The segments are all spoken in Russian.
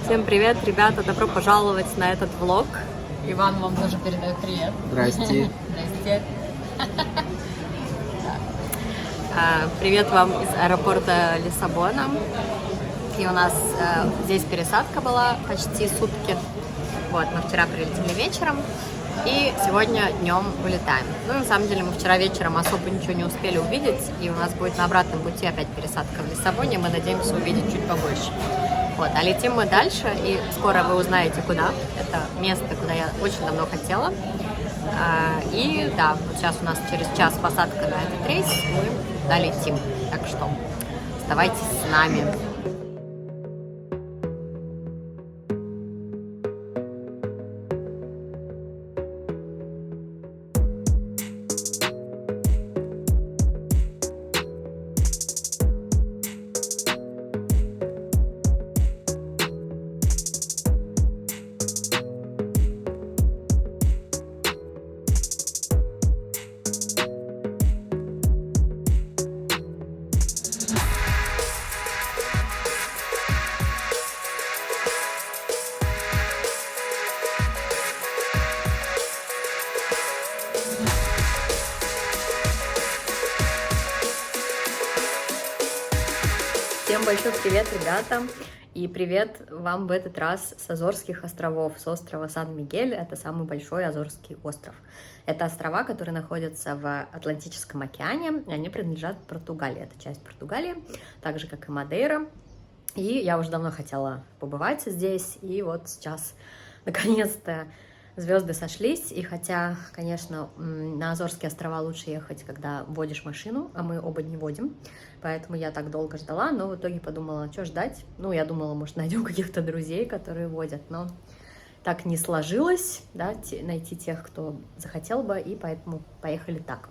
Всем привет, ребята! Добро пожаловать на этот влог. Иван вам тоже передает привет. Здрасте. Здрасте. Привет вам из аэропорта Лиссабона. И у нас здесь пересадка была почти сутки. Вот, мы вчера прилетели вечером и сегодня днем вылетаем. Ну, на самом деле, мы вчера вечером особо ничего не успели увидеть, и у нас будет на обратном пути опять пересадка в Лиссабоне. Мы надеемся увидеть чуть побольше. Вот, а летим мы дальше, и скоро вы узнаете, куда. Это место, куда я очень давно хотела. И да, вот сейчас у нас через час посадка на этот рейс, мы долетим. Так что оставайтесь с нами. Всем большой привет, ребята! И привет вам в этот раз с Азорских островов, с острова Сан-Мигель. Это самый большой Азорский остров. Это острова, которые находятся в Атлантическом океане, и они принадлежат Португалии. Это часть Португалии, так же, как и Мадейра. И я уже давно хотела побывать здесь, и вот сейчас, наконец-то, звезды сошлись. И хотя, конечно, на Азорские острова лучше ехать, когда водишь машину, а мы оба не водим, поэтому я так долго ждала, но в итоге подумала, что ждать. Ну, я думала, может, найдем каких-то друзей, которые водят, но так не сложилось, да, найти тех, кто захотел бы, и поэтому поехали так.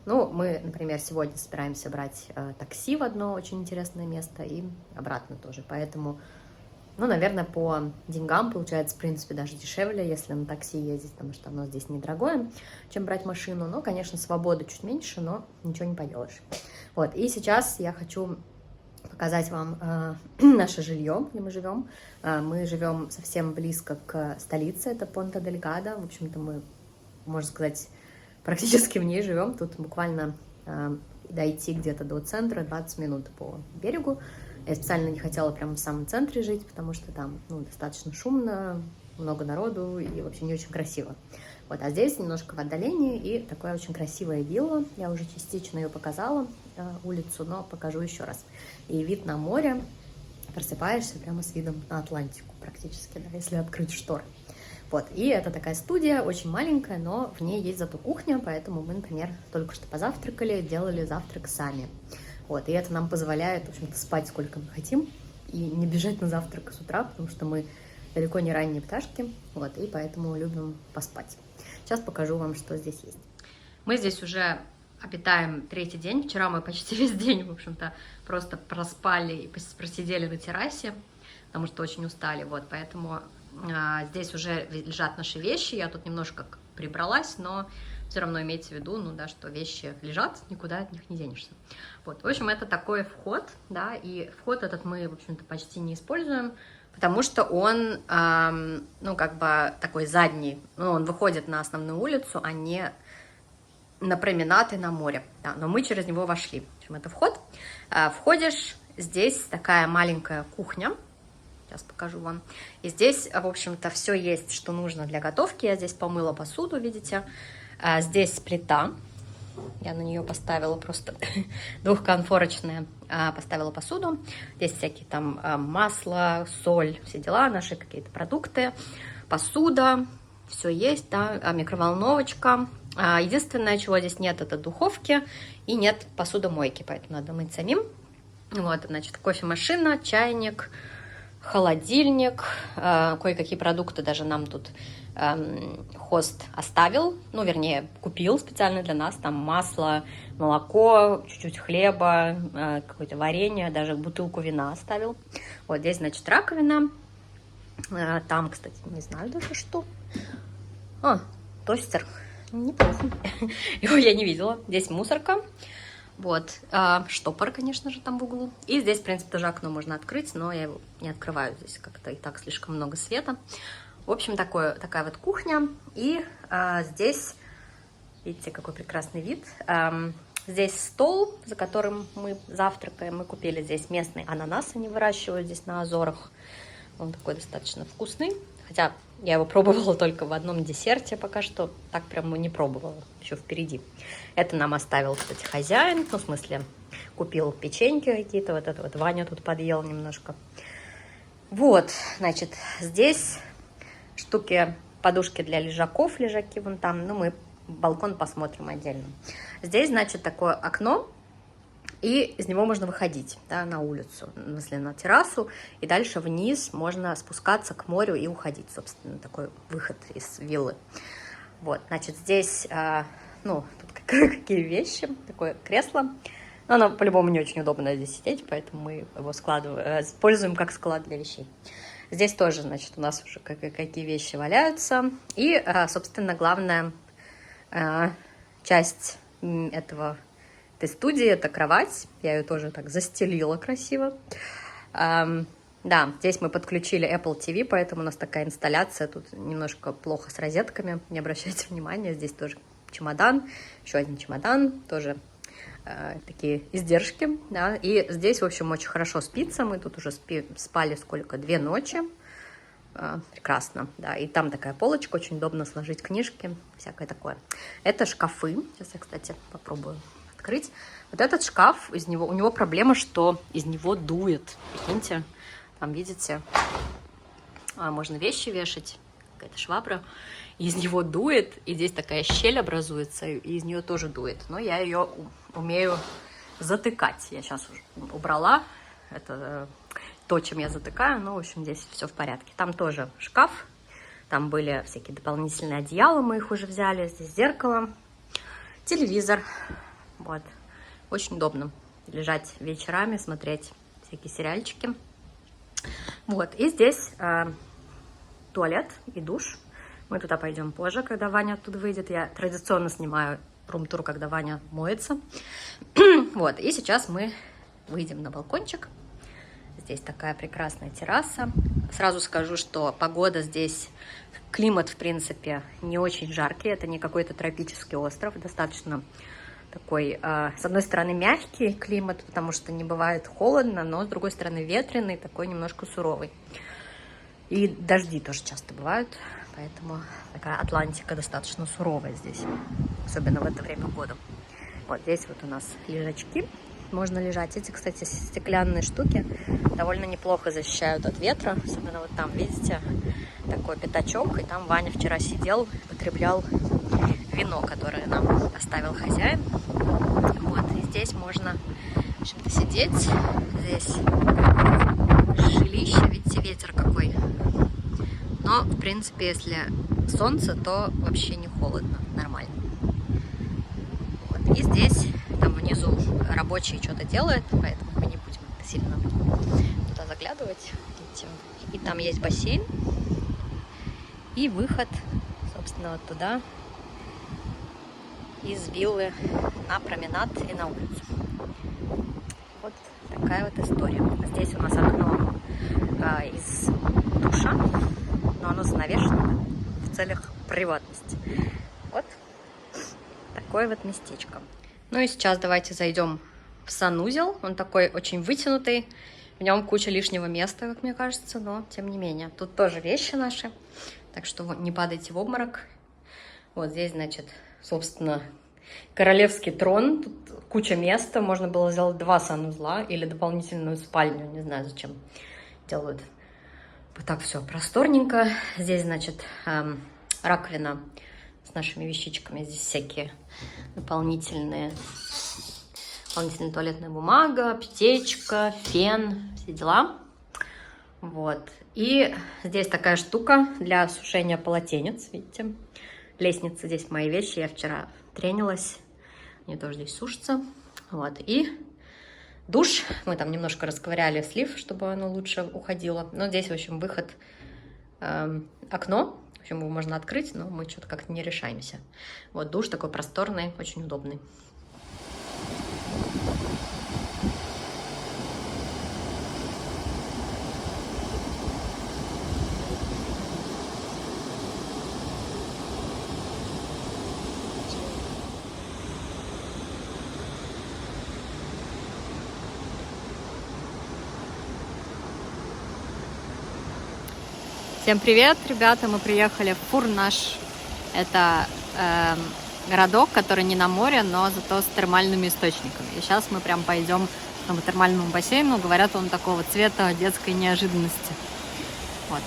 Ну, мы, например, сегодня собираемся брать такси в одно очень интересное место и обратно тоже, поэтому, ну, наверное, по деньгам получается, в принципе, даже дешевле, если на такси ездить, потому что оно здесь недорогое, чем брать машину. Ну, конечно, свободы чуть меньше, но ничего не поделаешь. Вот, и сейчас я хочу показать вам наше жилье, где мы живем. Мы живем совсем близко к столице, это Понта-Дельгадо. В общем-то, мы, можно сказать, практически в ней живем. Тут буквально дойти где-то до центра 20 минут по берегу. Я специально не хотела прямо в самом центре жить, потому что там, ну, достаточно шумно, много народу и вообще не очень красиво. Вот, а здесь немножко в отдалении и такая очень красивая вилла. Я уже частично ее показала, улицу, но покажу еще раз. И вид на море, просыпаешься прямо с видом на Атлантику практически, да, если открыть шторы. Вот, и это такая студия, очень маленькая, но в ней есть зато кухня, поэтому мы, например, только что позавтракали, делали завтрак сами. Вот, и это нам позволяет, в общем-то, спать сколько мы хотим и не бежать на завтрак с утра, потому что мы далеко не ранние пташки, вот, и поэтому любим поспать. Сейчас покажу вам, что здесь есть. Мы здесь уже обитаем третий день. Вчера мы почти весь день, в общем-то, просто проспали и просидели на террасе, потому что очень устали, вот, поэтому здесь уже лежат наши вещи. Я тут немножко прибралась, но все равно имейте в виду, ну да, что вещи лежат, никуда от них не денешься. Вот, в общем, это такой вход, да, и вход этот мы, в общем-то, почти не используем, потому что он, ну, как бы такой задний, ну, он выходит на основную улицу, а не на променад и на море, да, но мы через него вошли. В общем, это вход. Входишь, здесь такая маленькая кухня, сейчас покажу вам. И здесь, в общем-то, все есть, что нужно для готовки. Я здесь помыла посуду, видите. Здесь плита. Я на нее поставила просто двухконфорочная. Поставила посуду. Здесь всякие там масло, соль, все дела, наши какие-то продукты. Посуда, все есть, да. Микроволновочка. Единственное, чего здесь нет, это духовки. И нет посудомойки, поэтому надо мыть самим. Вот, значит, кофемашина, чайник, холодильник, кое-какие продукты даже нам тут хост оставил, ну, вернее, купил специально для нас, там масло, молоко, чуть-чуть хлеба, какое-то варенье, даже бутылку вина оставил. Вот здесь, значит, раковина, там, кстати, не знаю даже что. Тостер, неплохо, его я не видела. Здесь мусорка, Вот, штопор, конечно же, там в углу. И здесь, в принципе, тоже окно можно открыть, но я его не открываю, здесь как-то и так слишком много света. В общем, такая вот кухня. И здесь, видите, какой прекрасный вид. Здесь стол, за которым мы завтракаем. Мы купили здесь местный ананас, они выращивают здесь на Азорах. Он такой достаточно вкусный. Хотя я его пробовала только в одном десерте пока что. Так прям не пробовала, еще впереди. Это нам оставил, кстати, хозяин. Ну, в смысле, купил печеньки какие-то. Вот это вот Ваня тут подъел немножко. Вот, значит, здесь штуки, подушки для лежаков. Лежаки вон там. Ну, мы балкон посмотрим отдельно. Здесь, значит, такое окно. И из него можно выходить, да, на улицу, в смысле, на террасу, и дальше вниз можно спускаться к морю и уходить, собственно, такой выход из виллы. Вот, значит, здесь, ну, тут какие вещи, такое кресло, но оно по-любому не очень удобно здесь сидеть, поэтому мы его используем как склад для вещей. Здесь тоже, значит, у нас уже какие вещи валяются, и, собственно, главная часть этой студии, это кровать. Я ее тоже так застелила красиво. Да, здесь мы подключили Apple TV, поэтому у нас такая инсталляция. Тут немножко плохо с розетками, не обращайте внимания. Здесь тоже чемодан, еще один чемодан, тоже такие издержки. Да. И здесь, в общем, очень хорошо спится. Мы тут уже спали сколько? 2 ночи. Прекрасно, да. И там такая полочка, очень удобно сложить книжки, всякое такое. Это шкафы. Сейчас я, кстати, попробую открыть. Вот этот шкаф, у него проблема, что из него дует. Прикиньте, там, видите, можно вещи вешать, какая-то швабра, и из него дует, и здесь такая щель образуется, и из нее тоже дует. Но я ее умею затыкать. Я сейчас уже убрала это, то, чем я затыкаю, но, в общем, здесь все в порядке. Там тоже шкаф, там были всякие дополнительные одеяла, мы их уже взяли, здесь зеркало, телевизор. Вот. Очень удобно лежать вечерами, смотреть всякие сериальчики. Вот. И здесь туалет и душ. Мы туда пойдем позже, когда Ваня оттуда выйдет. Я традиционно снимаю рум-тур, когда Ваня моется. Вот. И сейчас мы выйдем на балкончик. Здесь такая прекрасная терраса. Сразу скажу, что погода здесь, климат, в принципе, не очень жаркий. Это не какой-то тропический остров. Достаточно такой, с одной стороны, мягкий климат, потому что не бывает холодно, но с другой стороны ветреный, такой немножко суровый. И дожди тоже часто бывают, поэтому такая Атлантика достаточно суровая здесь, особенно в это время года. Вот здесь вот у нас лежачки, можно лежать. Эти, кстати, стеклянные штуки довольно неплохо защищают от ветра, особенно вот там, видите, такой пятачок, и там Ваня вчера сидел, потреблял вино, которое нам оставил хозяин. Вот, и здесь можно, в общем-то, сидеть. Здесь жилище, видите, ветер какой. Но, в принципе, если солнце, то вообще не холодно, нормально. Вот, и здесь, там внизу рабочие что-то делают, поэтому мы не будем сильно туда заглядывать. Видите? И там есть бассейн. И выход, собственно, вот туда, из виллы на променад и на улицу. Вот такая вот история. Здесь у нас окно из душа, но оно занавешено в целях приватности. Вот такое вот местечко. Ну и сейчас давайте зайдем в санузел. Он такой очень вытянутый. В нем куча лишнего места, как мне кажется, но тем не менее. Тут тоже вещи наши, так что не падайте в обморок. Вот здесь, значит, собственно, королевский трон. Тут куча места. Можно было сделать 2 санузла или дополнительную спальню. Не знаю, зачем делают. Вот так все просторненько. Здесь, значит, раковина с нашими вещичками. Здесь всякие дополнительная туалетная бумага, аптечка, фен, все дела. Вот. И здесь такая штука для сушения полотенец, видите. Лестница, здесь мои вещи, я вчера тренилась, они тоже здесь сушатся. Вот. И душ, мы там немножко расковыряли слив, чтобы оно лучше уходило. Но здесь, в общем, выход, окно, в общем, его можно открыть, но мы что-то как-то не решаемся. Вот душ такой просторный, очень удобный. Всем привет, ребята! Мы приехали в Фурнаш. Это городок, который не на море, но зато с термальными источниками. И сейчас мы прям пойдем к тому термальному бассейну. Говорят, он такого цвета детской неожиданности. Вот,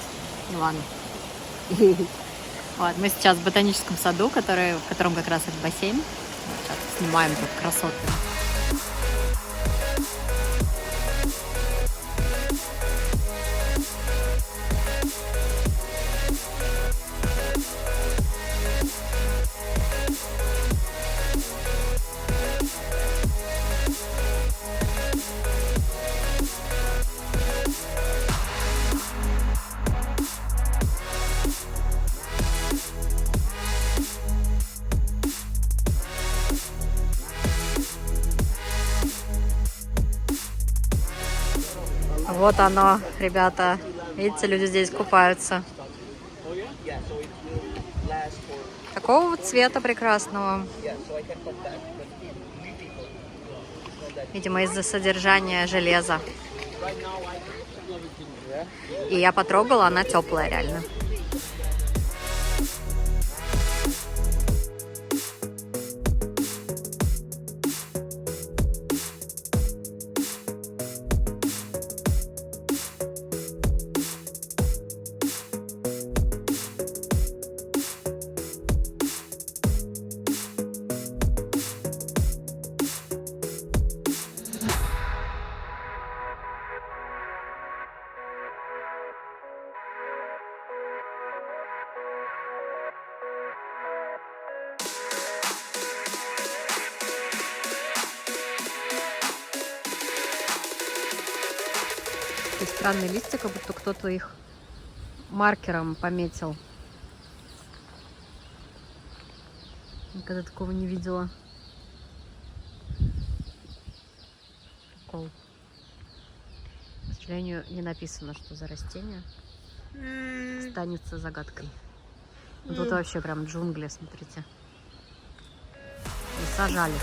Иван. Вот, мы сейчас в ботаническом саду, в котором как раз этот бассейн. Сейчас снимаем тут красоты. Вот оно, ребята. Видите, люди здесь купаются. Такого вот цвета прекрасного. Видимо, из-за содержания железа. И я потрогала, она теплая реально. Такие странные листья, как будто кто-то их маркером пометил. Никогда такого не видела. Прикол. К сожалению, не написано, что за растение. Останется загадкой. Но тут вообще прям джунгли, смотрите. И сажали.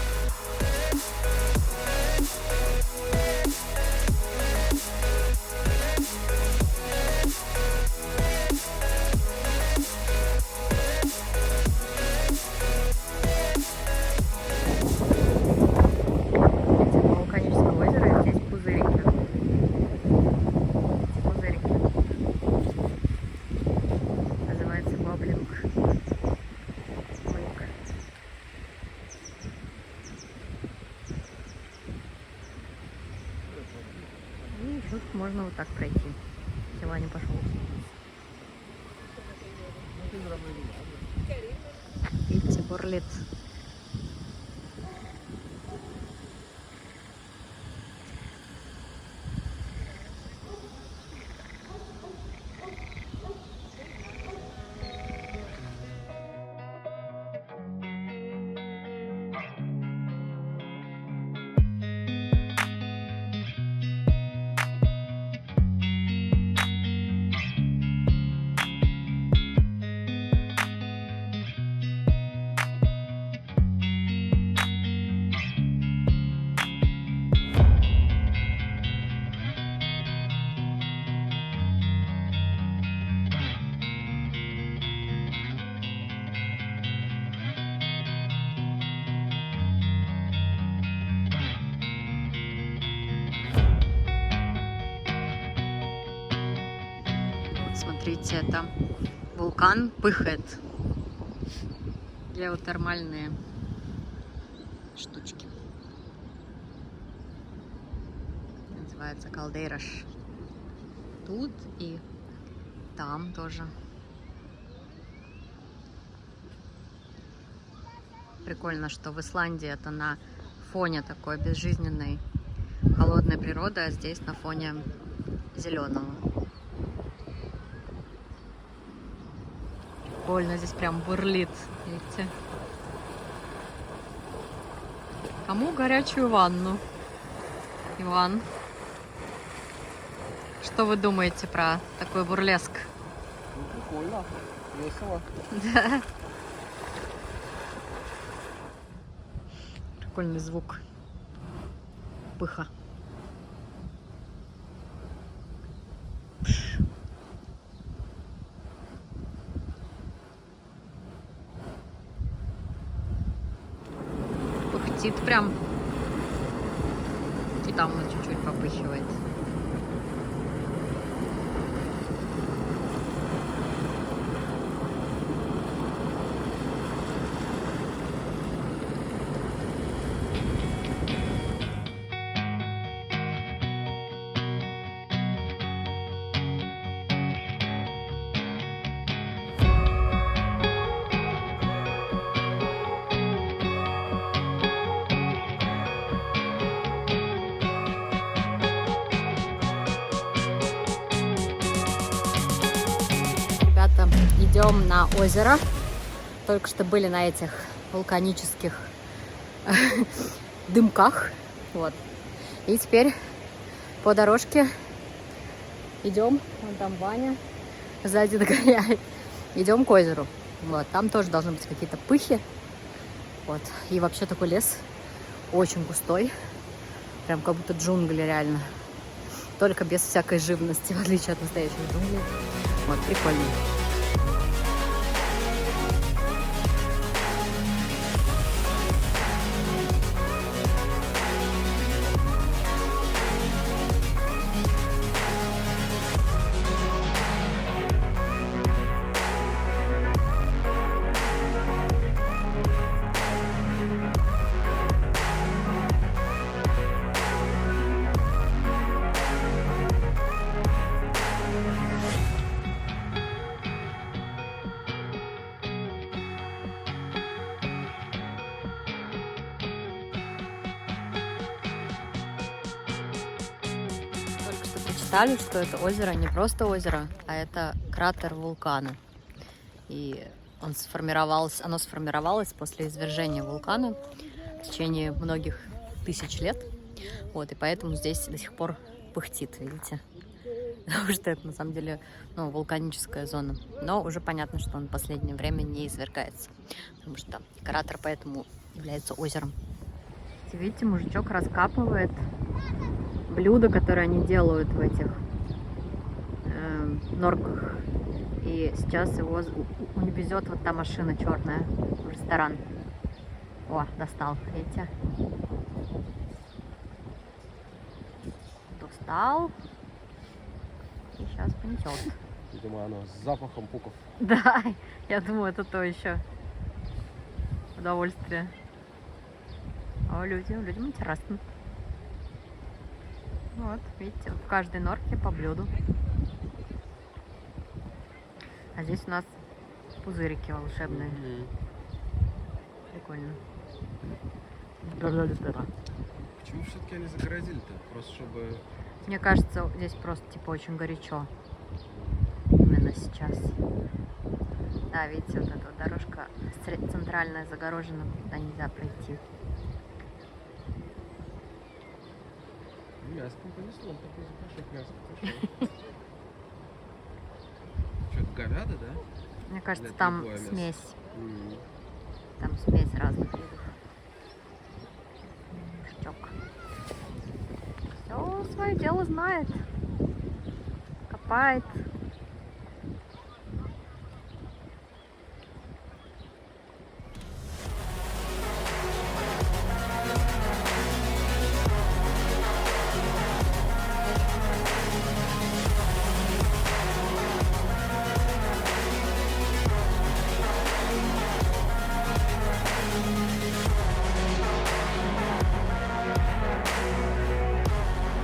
Тут можно вот так пройти. Сегодня пошел. Видите, бурлит. Смотрите, это вулкан пыхает. Геотермальные штучки. Называется Калдейраш. Тут и там тоже. Прикольно, что в Исландии это на фоне такой безжизненной холодной природы, а здесь на фоне зеленого. Прикольно, здесь прям бурлит, видите? Кому горячую ванну? Иван, что вы думаете про такой бурлеск? Прикольно, весело. Да. Прикольный звук пыха. пыхтит прям. И там он чуть-чуть попыхивает. Ребята, идем на озеро. Только что были на этих вулканических дымках. Вот. И теперь по дорожке идем. Вон там Ваня сзади догоняет. Идем к озеру. Вот. Там тоже должны быть какие-то пыхи. Вот. И вообще такой лес очень густой. Прям как будто джунгли реально. Только без всякой живности, в отличие от настоящих джунглей. Вот, прикольно. Прочитали, что это озеро не просто озеро, а это кратер вулкана. И оно сформировалось после извержения вулкана в течение многих тысяч лет. Вот, и поэтому здесь до сих пор пыхтит, видите? Потому что это на самом деле вулканическая зона. Но уже понятно, что он в последнее время не извергается. Потому что кратер поэтому является озером. Видите, мужичок раскапывает блюда, которые они делают в этих норках. И сейчас его везет вот та машина черная в ресторан. О, достал, видите? Достал. И сейчас понесет. Видимо, оно с запахом пуков. Да, я думаю, это то еще удовольствие. О, людям интересно. Вот, видите, в каждой норке по блюду. А здесь у нас пузырики волшебные. Прикольно. Почему все-таки они загородили-то? Просто чтобы... Мне кажется, здесь просто типа очень горячо. Именно сейчас. Да, видите, вот эта вот дорожка центральная загорожена, туда нельзя пройти. Мяско понесло, он такой запашок мяско пошел. Что-то говядо, да? Мне кажется, Или там другое мясо? смесь. Там смесь разных видов. Мужичок. Все свое дело знает. Копает.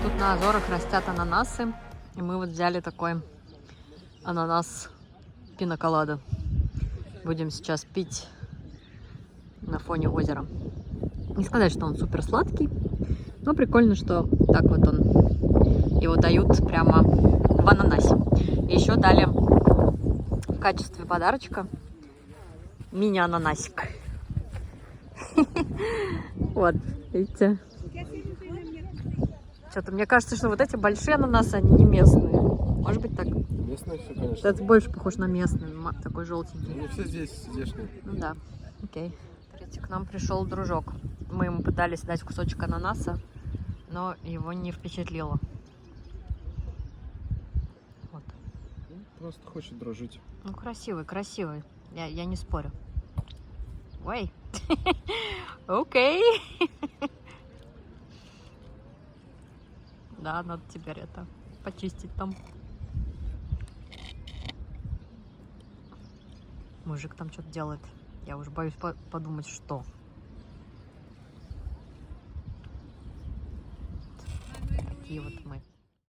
Тут на Азорах растят ананасы, и мы вот взяли такой ананас пина-колада. Будем сейчас пить на фоне озера. Не сказать, что он супер сладкий, но прикольно, что так вот он, его дают прямо в ананасе. И еще дали в качестве подарочка мини-ананасик. Вот, видите? Что-то мне кажется, что вот эти большие ананасы, они не местные. Может быть так? Местные все, конечно. Это больше похож на местный, такой желтенький. Они все здесь здешние. Ну да, окей. Смотрите, к нам пришел дружок. Мы ему пытались дать кусочек ананаса, но его не впечатлило. Вот. Просто хочет дружить. Ну, красивый, красивый. Я не спорю. Ой, Окей. Да, надо теперь это почистить там. Мужик там что-то делает. Я уже боюсь подумать, что. Такие вот мы.